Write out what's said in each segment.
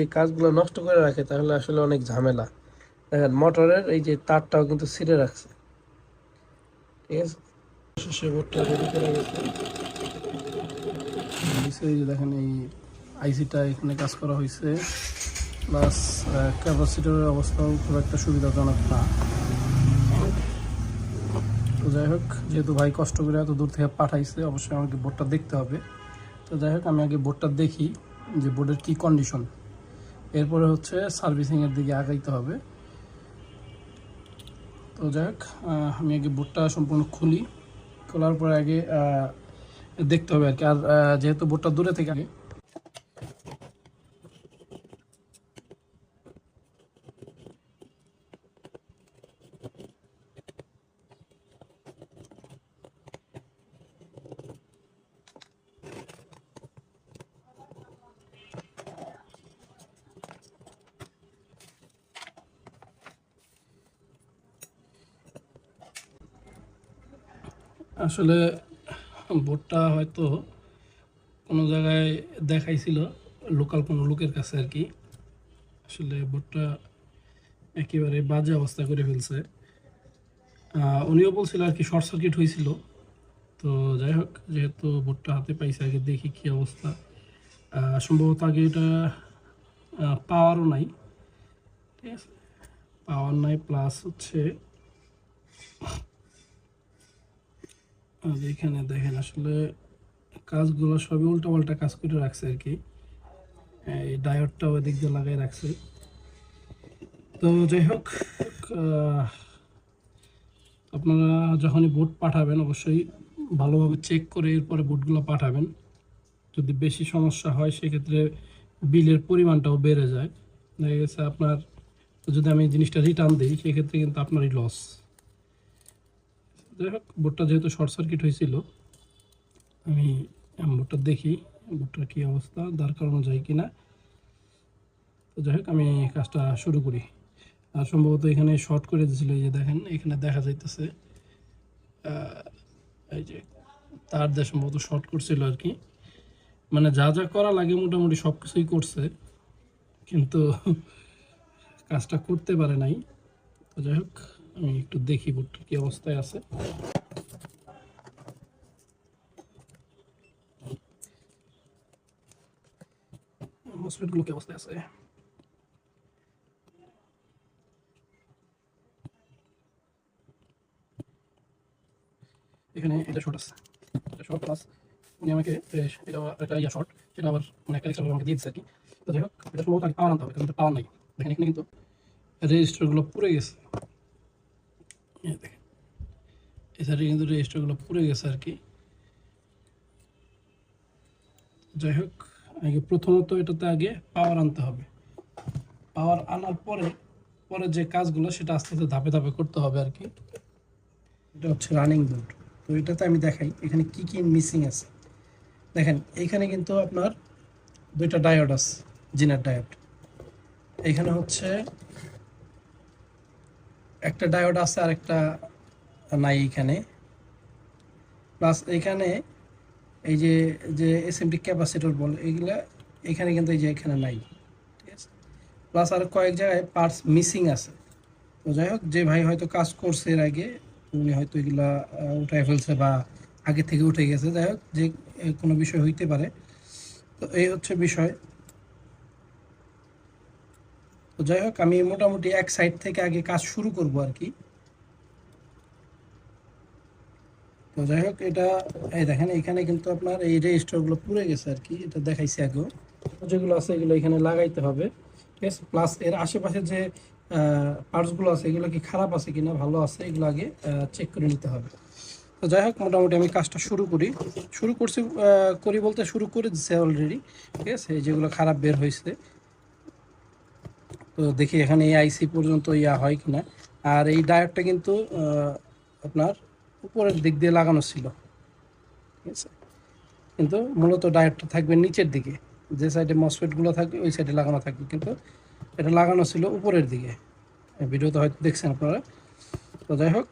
এই কাজগুলো নষ্ট করে রাখে তাহলে আসলে অনেক ঝামেলা। দেখেন মোটরের এই যে তারটাও কিন্তু ছিঁড়ে রাখছে, ঠিক আছে। শেষে বোর্ডটা রেডি করে গেছে। এই যে দেখেন এই আইসিটা এখানে কাজ করা হয়েছে, প্লাস ক্যাপাসিটরের অবস্থাও খুব একটা সুবিধাজনক না। তো যাই হোক, যেহেতু ভাই কষ্ট করে এত দূর থেকে পাঠাইছে, অবশ্যই আমাকে বোর্ডটা দেখতে হবে। তো যাই হোক, আমি আগে বোর্ডটা দেখি যে বোর্ডের কী কন্ডিশন, এরপরে হচ্ছে সার্ভিসিংয়ের দিকে আগাইতে হবে। তো যাই হোক, আমি আগে বোর্ডটা সম্পূর্ণ খুলি, খোলার পরে আগে দেখতে হবে আর কি। আর যেহেতু বোর্ডটা দূরে থেকে আগে আসলে বোর্ডটা হয়তো কোনো জায়গায় দেখাইছিল লোকাল কোনো লোকের কাছে আর কি। আসলে বোর্ডটা একেবারে বাজে অবস্থা করে ফেলছে। উনিও বলছিল আর কি শর্ট সার্কিট হয়েছিল। তো যাই হোক, যেহেতু বোর্ডটা হাতে পাইছে, আগে দেখি কী অবস্থা। সম্ভবত আগে এটা পাওয়ারও নাই, ঠিক আছে, পাওয়ার নাই, প্লাস হচ্ছে এখানে দেখেন আসলে কাজগুলো সবই উল্টাপাল্টা কাজ করে রাখছে আর কি। এই ডায়োডটাও এদিক দিয়ে লাগাই রাখছে। তো যাই হোক, আপনারা যখনই বোর্ড পাঠাবেন অবশ্যই ভালোভাবে চেক করে এরপরে বোর্ডগুলো পাঠাবেন। যদি বেশি সমস্যা হয় সেক্ষেত্রে বিলের পরিমাণটাও বেড়ে যায়। দেখা গেছে আপনার, যদি আমি জিনিসটা রিটার্ন দিই সেক্ষেত্রে কিন্তু আপনারই লস। যাই হোক, বোর্ডটা যেহেতু শর্ট সার্কিট হয়েছিল, আমি বোর্ডটা দেখি বোর্ডটার কী অবস্থা, দাঁড় করানো যায় কি না। তো যাই হোক, আমি কাজটা শুরু করি। আর সম্ভবত এখানে শর্ট করে দিয়েছিল, এই যে দেখেন এখানে দেখা যাইতেছে, এই যে তার দিয়ে সম্ভবত শর্ট করছিল আর কি। মানে যা যা করা লাগে মোটামুটি সব কিছুই করছে, কিন্তু কাজটা করতে পারে নাই। তো যাই হোক, আমি একটু দেখি বোর্ডটার কী অবস্থায় আছে। মসফেটগুলো কী অবস্থায় আছে। এখানে এটা শর্ট আছে, এটা শর্ট, প্লাস উনি আমাকে এটা একটা ইয়া শর্ট, সেটা আবার মানে একটা এক্সট্রা আমাকে দিয়ে দিচ্ছে আর কি। তো যাই হোক, এটা সম্ভবত আগে পাওয়ার আনতে হবে, কিন্তু পাওয়ার নাই। দেখেন এখানে কিন্তু রেজিস্টারগুলো পুড়ে গেছে, দেখেন এই সাইডে কিন্তু রেজিস্টারগুলো পুড়ে গেছে আর কি। যাই হোক, আগে প্রথমত এটাতে আগে পাওয়ার আনতে হবে। পাওয়ার আনার পরে পরে যে কাজগুলো সেটা আস্তে আস্তে ধাপে ধাপে করতে হবে আর কি। এটা হচ্ছে রানিং বোর্ড। তো এটাতে আমি দেখাই এখানে কি কি মিসিং আছে। দেখেন এইখানে কিন্তু আপনার দুইটা ডায়োড আছে, জিনার ডায়োড। এখানে হচ্ছে একটা ডায়োড আছে আর একটা নাই এখানে। প্লাস এখানে এই যে যে এসএমডি ক্যাপাসিটর বলে এগুলা, এখানে কিন্তু এই যে এখানে নাই, ঠিক আছে। প্লাস আর কয়েক জায়গায় পার্টস মিসিং আছে। তো যাই হোক, যে ভাই হয়তো কাজ করছে এর আগে, উনি হয়তো এগুলা উঠায় ফেলছে বা আগে থেকে উঠে গেছে। যাই হোক, যে কোনো বিষয় হইতে পারে। তো এই হচ্ছে বিষয়। তো যাই হোক, আমি মোটামুটি এক সাইড থেকে আগে কাজ শুরু করব আর কি। তো যাই হোক, এটা এই দেখেন এখানে কিন্তু আপনার এই রেজিস্টারগুলো পুড়ে গেছে আর কি, এটা দেখাইছি আগেও। যেগুলো আছে এগুলো এখানে লাগাইতে হবে, ঠিক আছে। প্লাস এর আশেপাশে যে পার্টসগুলো আছে এগুলো কি খারাপ আছে কিনা, ভালো আছে, এগুলো আগে চেক করে নিতে হবে। তো যাই হোক, মোটামুটি আমি কাজটা শুরু করছি, করি বলতে শুরু করে দিচ্ছে অলরেডি, ঠিক আছে। যেগুলো খারাপ বের হয়েছে, তো দেখি এখানে এই আইসি পর্যন্ত ইয়া হয় কিনা। আর এই ডায়োডটা কিন্তু আপনার উপরের দিক দিয়ে লাগানো ছিল, ঠিক আছে। কিন্তু মূলত ডায়োডটা থাকবে নিচের দিকে, যে সাইডে মসফেটগুলো থাকবে ওই সাইডে লাগানো থাকবে, কিন্তু এটা লাগানো ছিল উপরের দিকে। ভিডিওতে হয়তো দেখছেন আপনারা। তো যাই হোক,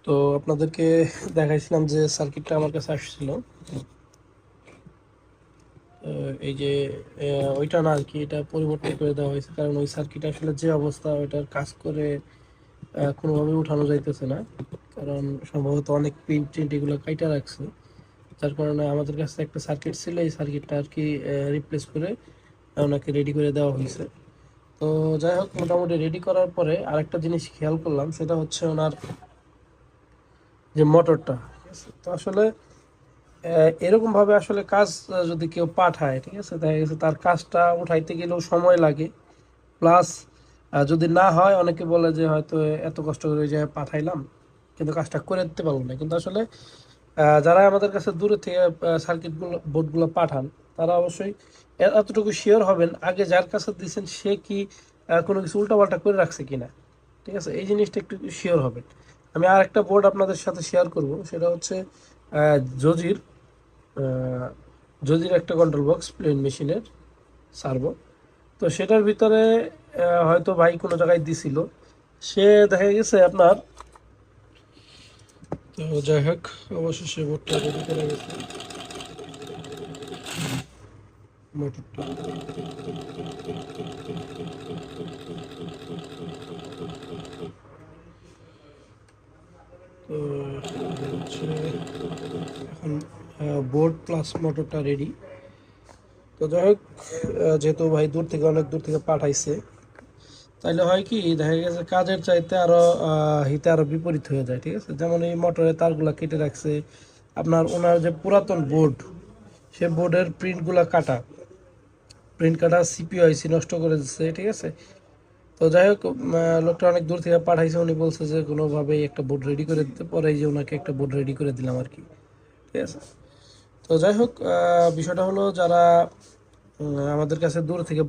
তো আপনাদেরকে দেখাইছিলাম যে সার্কিটটা আমার কাছে আসছিল। এই যে ওইটা না আর কি, এটা পরিবর্তন করে দেওয়া হয়েছে, কারণ ওই সার্কিট আসলে যে অবস্থা ওইটার কাজ করে কোনোভাবে উঠানো যাইতেছে না, কারণ সম্ভবত অনেক পিন টিন এগুলো কাইটা রাখছে, যার কারণে আমাদের কাছে একটা সার্কিট ছিল, এই সার্কিটটা আর কি রিপ্লেস করে ওনাকে রেডি করে দেওয়া হয়েছে। তো যাই হোক, মোটামুটি রেডি করার পরে আরেকটা জিনিস খেয়াল করলাম, সেটা হচ্ছে ওনার যে মোটরটা, ঠিক আছে? তো আসলে এরকম ভাবে আসলে কাজ যদি কেউ পাঠায়, ঠিক আছে, দেখা গেছে তার কাজটা উঠাইতে গেলেও সময় লাগে, প্লাস যদি না হয় অনেকে বলে যে হয়তো এত কষ্ট করে ওই জায়গায় পাঠাইলাম কিন্তু কাজটা করে দিতে পারবো না, কিন্তু আসলে যারা আমাদের কাছে দূরে থেকে সার্কিটগুলো বোর্ডগুলো পাঠান, তারা অবশ্যই এতটুকু শিওর হবেন আগে যার কাছে দিয়েছেন সে কি কোনো কিছু উল্টাপাল্টা করে রাখছে কিনা, ঠিক আছে, এই জিনিসটা একটু শিওর হবেন। আমি আর একটা বোর্ড আপনাদের সাথে শেয়ার করব, সেটা হচ্ছে জজির জজির একটা কন্ট্রোল বক্স প্লেন মেশিনের সার্ভো। তো সেটার ভিতরে হয়তো ভাই কোনো জায়গায় দিছিল, সে দেখা গেছে আপনার, তো যাই হোক অবশেষে বোর্ডটা রেডি করে গেছে, মোটরটা। তো হচ্ছে এখন বোর্ড প্লাস মোটরটা রেডি। তো যাই হোক, যেহেতু ভাই দূর থেকে অনেক দূর থেকে পাঠাইছে, তাইলে হয় কি, দেখা গেছে কাজের চাইতে আরো হিতে আরো বিপরীত হয়ে যায়, ঠিক আছে? যেমন এই মোটরের তারগুলা কেটে রাখছে, আপনার ওনার যে পুরাতন বোর্ড, সে বোর্ডের প্রিন্টগুলা কাটা, প্রিন্ট কাটা সিপিইউআইসি নষ্ট করে দিচ্ছে, ঠিক আছে? তো যাই হোক, লোকটা অনেক দূর থেকে পাঠাইছে, উনি বলছে যে কোনোভাবেই একটা বোর্ড রেডি করে দিতে, পরে এই যে ওনাকে একটা বোর্ড রেডি করে দিলাম আর কি, ঠিক আছে? তো যাই হোক, বিষয়টা হলো যারা আমাদের কাছে দূর থেকে